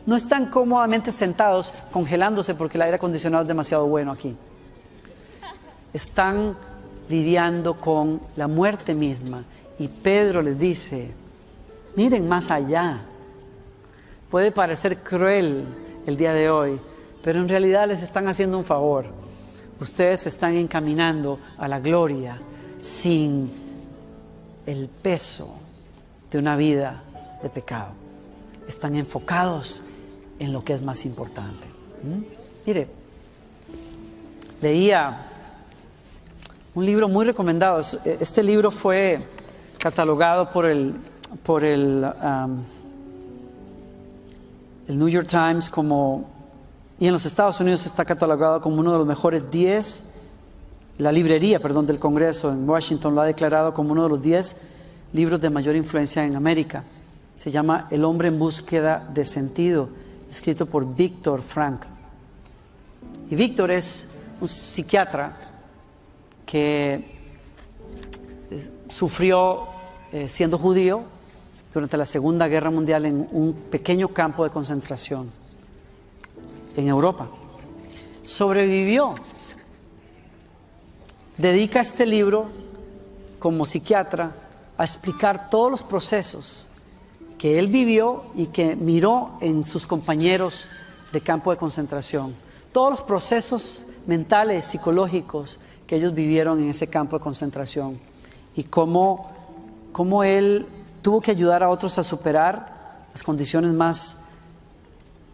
Speaker 1: No están cómodamente sentados congelándose porque el aire acondicionado es demasiado bueno aquí. Están lidiando con la muerte misma y Pedro les dice, miren más allá. Puede parecer cruel el día de hoy, pero en realidad les están haciendo un favor. Ustedes se están encaminando a la gloria sin el peso de una vida de pecado. Están enfocados en lo que es más importante. Mire, leía un libro muy recomendado. Este libro fue catalogado por el New York Times y en los Estados Unidos está catalogado como uno de los mejores 10. La librería, del Congreso en Washington lo ha declarado como uno de los 10 libros de mayor influencia en América. Se llama El hombre en búsqueda de sentido, escrito por Viktor Frankl. Y Viktor es un psiquiatra que sufrió siendo judío durante la Segunda Guerra Mundial en un pequeño campo de concentración en Europa. Sobrevivió. Dedica este libro como psiquiatra a explicar todos los procesos que él vivió y que miró en sus compañeros de campo de concentración. Todos los procesos mentales, psicológicos que ellos vivieron en ese campo de concentración y cómo él tuvo que ayudar a otros a superar las condiciones más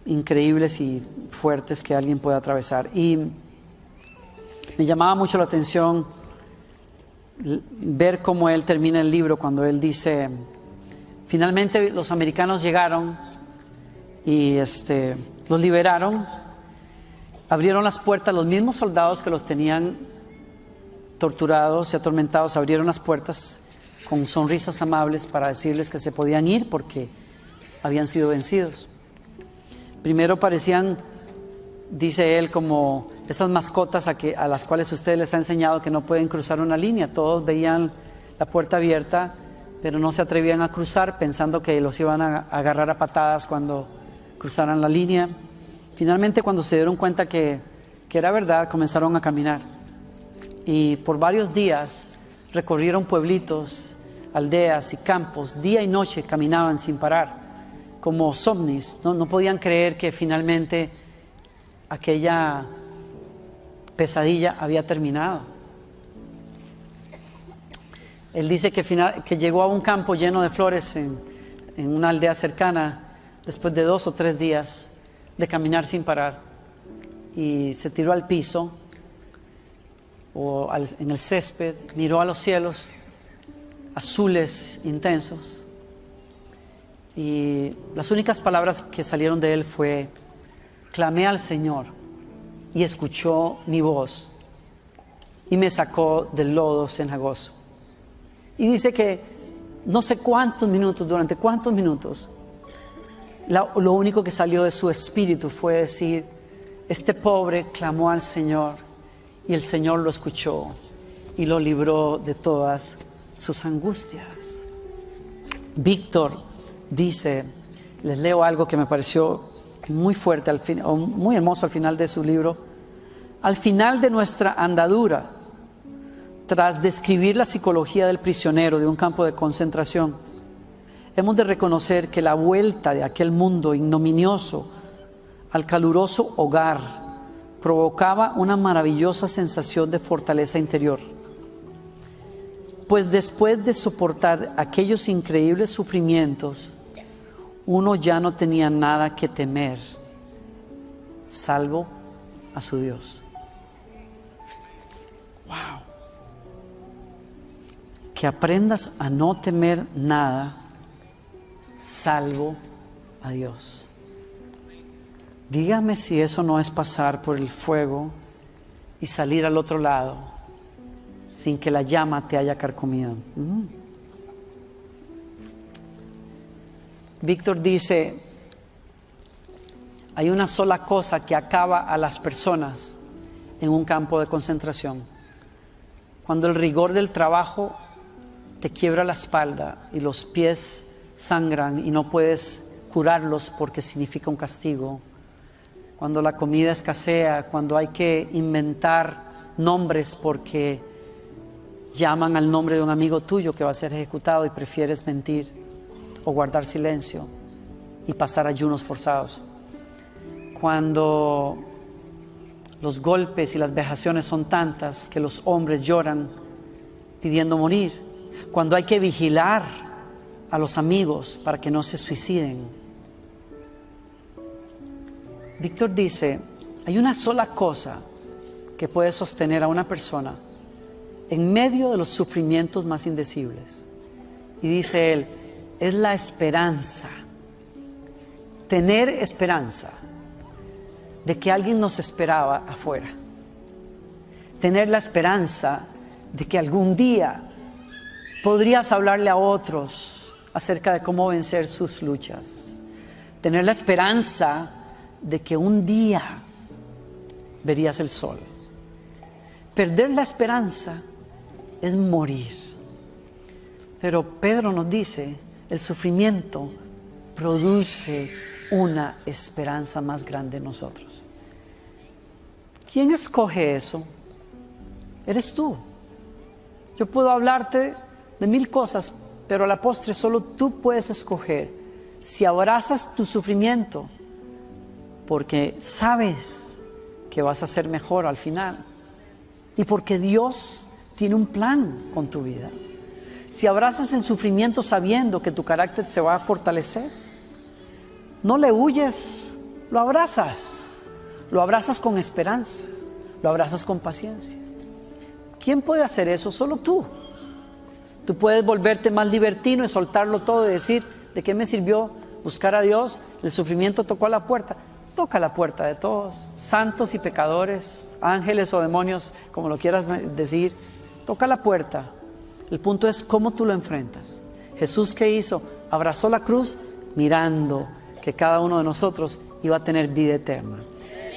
Speaker 1: increíbles y fuertes que alguien puede atravesar. Y me llamaba mucho la atención ver cómo él termina el libro cuando él dice, finalmente los americanos llegaron y los liberaron, abrieron las puertas, los mismos soldados que los tenían torturados y atormentados abrieron las puertas con sonrisas amables para decirles que se podían ir porque habían sido vencidos. Primero parecían, dice él, como esas mascotas a las cuales usted les ha enseñado que no pueden cruzar una línea. Todos veían la puerta abierta, pero no se atrevían a cruzar pensando que los iban a agarrar a patadas cuando cruzaran la línea. Finalmente, cuando se dieron cuenta que era verdad, comenzaron a caminar. Y por varios días recorrieron pueblitos, aldeas y campos. Día y noche caminaban sin parar, como zombies. No podían creer que finalmente aquella pesadilla había terminado. Él dice que llegó a un campo lleno de flores en una aldea cercana después de 2 o 3 días de caminar sin parar, y se tiró al piso en el césped, miró a los cielos azules intensos, y las únicas palabras que salieron de él fue: clamé al Señor y escuchó mi voz y me sacó del lodo cenagoso. Y dice que no sé cuántos minutos, durante cuántos minutos, lo único que salió de su espíritu fue decir: este pobre clamó al Señor y el Señor lo escuchó y lo libró de todas sus angustias. Víctor dice, les leo algo que me pareció muy fuerte, muy hermoso al final de su libro. Al final de nuestra andadura, tras describir la psicología del prisionero de un campo de concentración, hemos de reconocer que la vuelta de aquel mundo ignominioso al caluroso hogar provocaba una maravillosa sensación de fortaleza interior. Pues después de soportar aquellos increíbles sufrimientos, uno ya no tenía nada que temer, salvo a su Dios. Wow. Que aprendas a no temer nada, salvo a Dios. Dígame si eso no es pasar por el fuego y salir al otro lado sin que la llama te haya carcomido. Víctor dice, hay una sola cosa que acaba a las personas en un campo de concentración. Cuando el rigor del trabajo te quiebra la espalda y los pies sangran y no puedes curarlos porque significa un castigo. Cuando la comida escasea, cuando hay que inventar nombres porque llaman al nombre de un amigo tuyo que va a ser ejecutado y prefieres mentir o guardar silencio y pasar ayunos forzados. Cuando los golpes y las vejaciones son tantas que los hombres lloran pidiendo morir. Cuando hay que vigilar a los amigos para que no se suiciden. Víctor dice, hay una sola cosa que puede sostener a una persona en medio de los sufrimientos más indecibles. Y dice él, es la esperanza. Tener esperanza de que alguien nos esperaba afuera. Tener la esperanza de que algún día podrías hablarle a otros acerca de cómo vencer sus luchas. Tener la esperanza de que un día verías el sol. Perder la esperanza es morir. Pero Pedro nos dice, el sufrimiento produce una esperanza más grande en nosotros. ¿Quién escoge eso? Eres tú. Yo puedo hablarte de 1000 cosas, pero a la postre solo tú puedes escoger si abrazas tu sufrimiento porque sabes que vas a ser mejor al final y porque Dios tiene un plan con tu vida. Si abrazas el sufrimiento sabiendo que tu carácter se va a fortalecer, no le huyes, lo abrazas con esperanza, lo abrazas con paciencia. ¿Quién puede hacer eso? Solo tú. Tú puedes volverte más libertino y soltarlo todo y decir, ¿de qué me sirvió buscar a Dios? El sufrimiento tocó a la puerta. Toca la puerta de todos, santos y pecadores, ángeles o demonios, como lo quieras decir. Toca la puerta. El punto es cómo tú lo enfrentas. Jesús, ¿qué hizo? Abrazó la cruz mirando que cada uno de nosotros iba a tener vida eterna.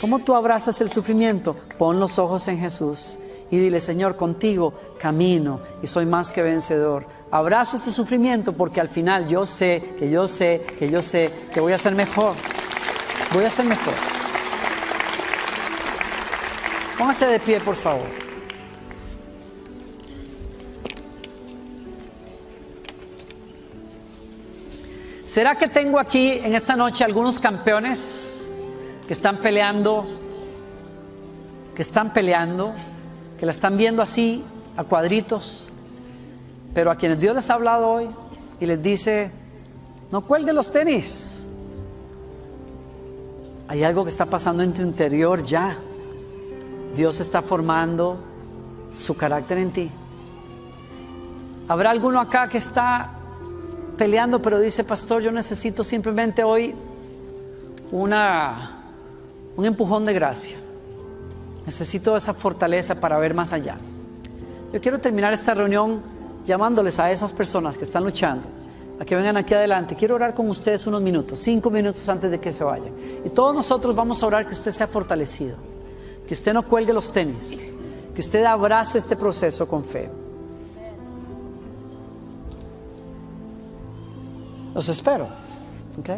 Speaker 1: ¿Cómo tú abrazas el sufrimiento? Pon los ojos en Jesús y dile, Señor, contigo camino y soy más que vencedor. Abrazo este sufrimiento porque al final yo sé que voy a ser mejor. Voy a ser mejor. Póngase de pie, por favor. ¿Será que tengo aquí en esta noche algunos campeones que están peleando, que la están viendo así a cuadritos, pero a quienes Dios les ha hablado hoy y les dice, no cuelgue los tenis? Hay algo que está pasando en tu interior ya. Dios está formando su carácter en ti. ¿Habrá alguno acá que está peleando, pero dice, pastor, yo necesito simplemente hoy un empujón de gracia? Necesito esa fortaleza para ver más allá. Yo quiero terminar esta reunión llamándoles a esas personas que están luchando a que vengan aquí adelante. Quiero orar con ustedes unos minutos, 5 minutos antes de que se vayan. Y todos nosotros vamos a orar que usted sea fortalecido, que usted no cuelgue los tenis, que usted abrace este proceso con fe. Los espero. ¿Ok?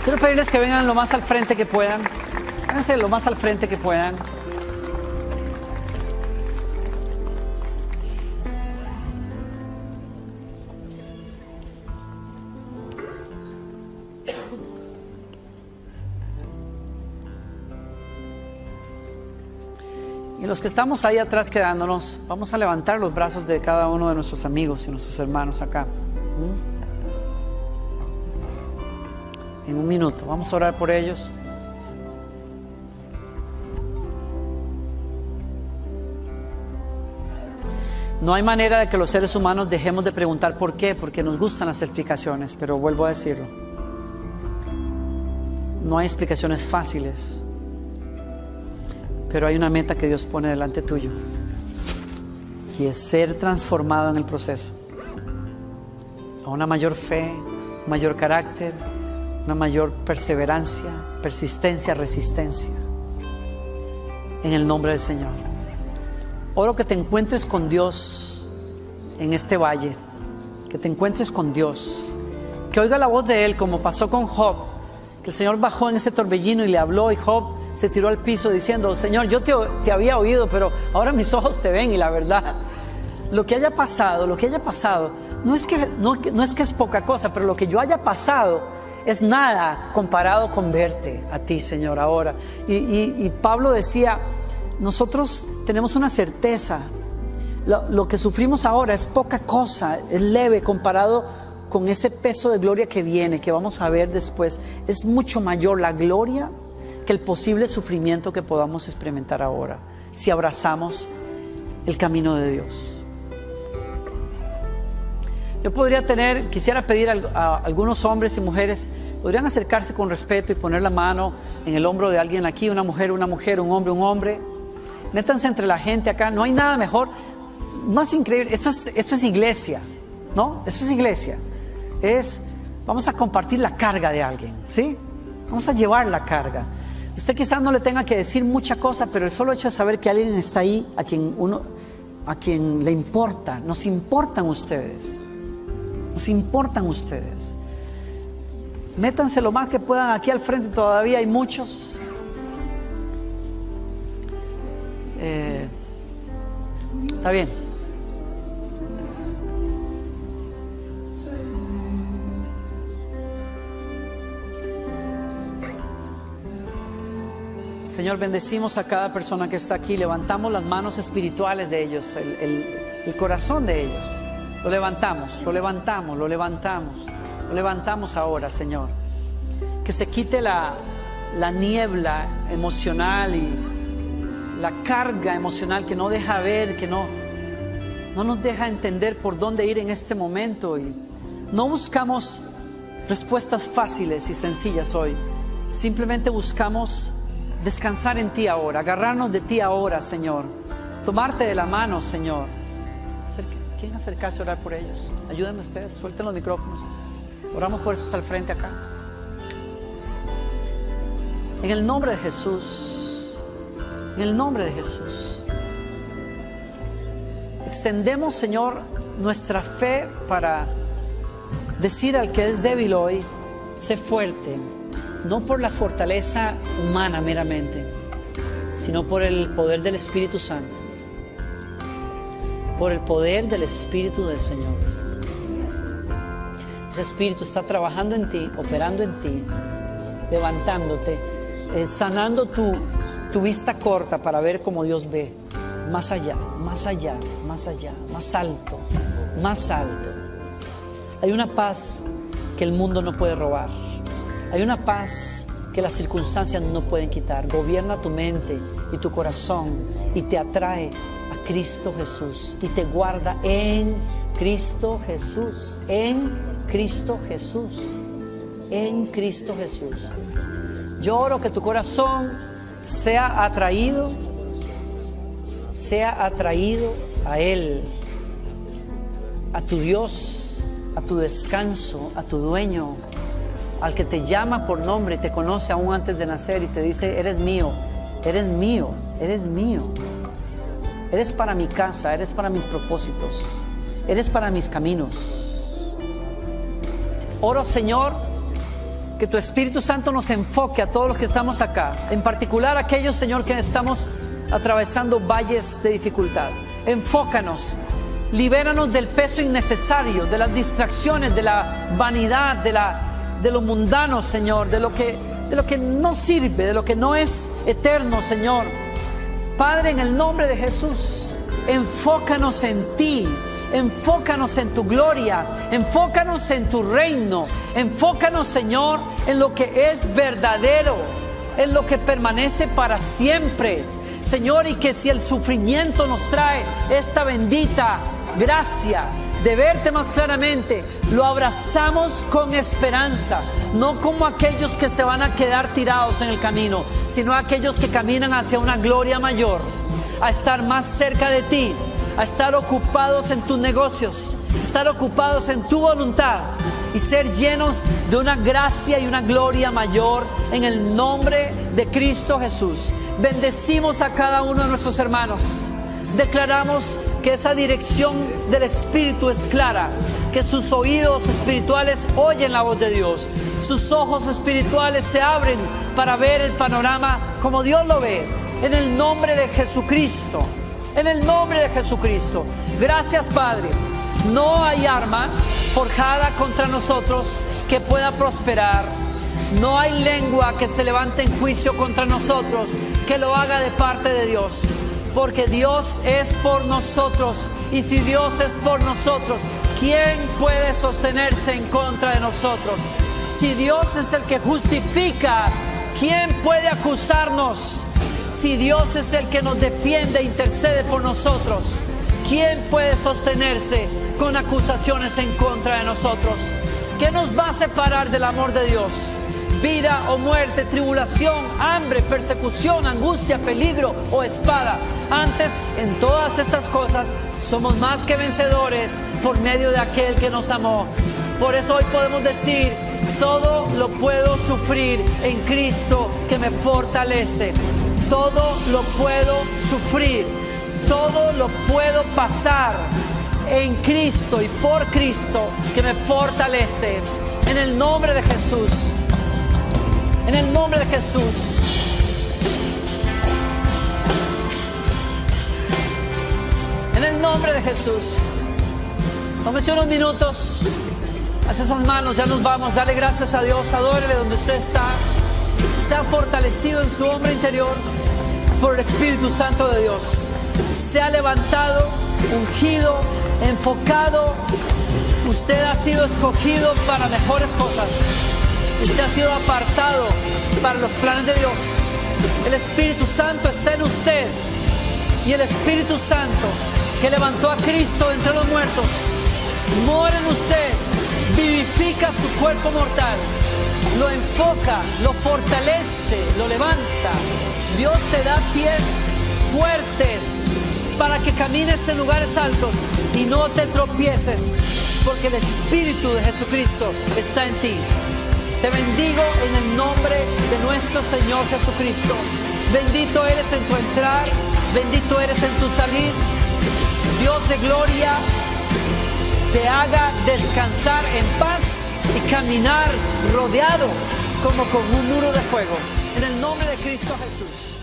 Speaker 1: Quiero pedirles que vengan lo más al frente que puedan. Vénganse lo más al frente que puedan. Y los que estamos ahí atrás quedándonos, vamos a levantar los brazos de cada uno de nuestros amigos y nuestros hermanos acá. En un minuto, vamos a orar por ellos. No hay manera de que los seres humanos dejemos de preguntar por qué, porque nos gustan las explicaciones, pero vuelvo a decirlo. No hay explicaciones fáciles, pero hay una meta que Dios pone delante tuyo y es ser transformado en el proceso a una mayor fe, mayor carácter, una mayor perseverancia, persistencia, resistencia, en el nombre del Señor. Oro que te encuentres con Dios en este valle, que te encuentres con Dios, que oiga la voz de Él como pasó con Job, que el Señor bajó en ese torbellino y le habló y Job se tiró al piso diciendo, Señor, yo te había oído, pero ahora mis ojos te ven. Y la verdad, lo que haya pasado, no es que es poca cosa, pero lo que yo haya pasado es nada comparado con verte a ti, Señor, ahora. Y Pablo decía, nosotros tenemos una certeza, lo que sufrimos ahora es poca cosa, es leve comparado con ese peso de gloria que viene, que vamos a ver después. Es mucho mayor la gloria que el posible sufrimiento que podamos experimentar ahora, si abrazamos el camino de Dios. Yo quisiera pedir a algunos hombres y mujeres, podrían acercarse con respeto y poner la mano en el hombro de alguien aquí, una mujer, un hombre. Métanse entre la gente acá, no hay nada mejor, más increíble. Esto es iglesia, ¿no? Esto es iglesia. Vamos a compartir la carga de alguien, ¿sí? Vamos a llevar la carga. Usted quizás no le tenga que decir mucha cosa, pero el solo hecho de saber que alguien está ahí a quien le importa, nos importan ustedes. Métanse lo más que puedan aquí al frente, todavía hay muchos. Está bien. Señor, bendecimos a cada persona que está aquí. Levantamos las manos espirituales de ellos, el corazón de ellos. Lo levantamos ahora, Señor. que se quite la niebla emocional y la carga emocional que no deja ver, que no nos deja entender por dónde ir en este momento. Y no buscamos respuestas fáciles y sencillas hoy. Simplemente buscamos descansar en ti ahora, agarrarnos de ti ahora, Señor. Tomarte de la mano, Señor. ¿Quieren acercarse a orar por ellos? Ayúdenme ustedes, suelten los micrófonos. Oramos por esos al frente acá. En el nombre de Jesús, en el nombre de Jesús, extendemos, Señor, nuestra fe para decir al que es débil hoy: sé fuerte, no por la fortaleza humana meramente, sino por el poder del Espíritu Santo, por el poder del Espíritu del Señor. Ese Espíritu está trabajando en ti, operando en ti, levantándote, sanando tu vista corta para ver como Dios ve, más allá, más allá, más allá, más alto, más alto. Hay una paz que el mundo no puede robar. Hay una paz que las circunstancias no pueden quitar. Gobierna tu mente y tu corazón y te atrae a Cristo Jesús y te guarda en Cristo Jesús, en Cristo Jesús, en Cristo Jesús. Yo oro que tu corazón sea atraído a Él, a tu Dios, a tu descanso, a tu dueño, al que te llama por nombre y te conoce aún antes de nacer y te dice: eres mío, eres mío, eres mío. Eres para mi casa, eres para mis propósitos, eres para mis caminos. Oro, Señor, que tu Espíritu Santo nos enfoque a todos los que estamos acá, en particular a aquellos, Señor, que estamos atravesando valles de dificultad. Enfócanos, libéranos del peso innecesario, de las distracciones, de la vanidad, de lo mundano, Señor, de lo que no sirve, de lo que no es eterno, Señor. Padre, en el nombre de Jesús, enfócanos en ti, enfócanos en tu gloria, enfócanos en tu reino, enfócanos, Señor, en lo que es verdadero, en lo que permanece para siempre, Señor, y que si el sufrimiento nos trae esta bendita gracia de verte más claramente, lo abrazamos con esperanza, no como aquellos que se van a quedar tirados en el camino, sino aquellos que caminan hacia una gloria mayor, a estar más cerca de ti, a estar ocupados en tus negocios, estar ocupados en tu voluntad y ser llenos de una gracia y una gloria mayor en el nombre de Cristo Jesús. Bendecimos a cada uno de nuestros hermanos. Declaramos que esa dirección del Espíritu es clara, que sus oídos espirituales oyen la voz de Dios, sus ojos espirituales se abren para ver el panorama como Dios lo ve, en el nombre de Jesucristo, en el nombre de Jesucristo. Gracias, Padre. No hay arma forjada contra nosotros que pueda prosperar. No hay lengua que se levante en juicio contra nosotros que lo haga de parte de Dios. Porque Dios es por nosotros, y si Dios es por nosotros, ¿quién puede sostenerse en contra de nosotros? Si Dios es el que justifica, ¿quién puede acusarnos? Si Dios es el que nos defiende e intercede por nosotros, ¿quién puede sostenerse con acusaciones en contra de nosotros? ¿Qué nos va a separar del amor de Dios? Vida o muerte, tribulación, hambre, persecución, angustia, peligro o espada. Antes, en todas estas cosas, somos más que vencedores por medio de aquel que nos amó. Por eso hoy podemos decir: todo lo puedo sufrir en Cristo que me fortalece. Todo lo puedo sufrir, todo lo puedo pasar en Cristo y por Cristo que me fortalece. En el nombre de Jesús. En el nombre de Jesús. En el nombre de Jesús. Tómese unos minutos. Haz esas manos, ya nos vamos. Dale gracias a Dios. Adórele donde usted está. Sea fortalecido en su hombre interior por el Espíritu Santo de Dios. Sea levantado, ungido, enfocado. Usted ha sido escogido para mejores cosas. Usted ha sido apartado para los planes de Dios. El Espíritu Santo está en usted. Y el Espíritu Santo que levantó a Cristo entre los muertos mora en usted, vivifica su cuerpo mortal, lo enfoca, lo fortalece, lo levanta. Dios te da pies fuertes para que camines en lugares altos y no te tropieces, porque el Espíritu de Jesucristo está en ti. Te bendigo en el nombre de nuestro Señor Jesucristo. Bendito eres en tu entrar, bendito eres en tu salir. Dios de gloria te haga descansar en paz y caminar rodeado como con un muro de fuego. En el nombre de Cristo Jesús.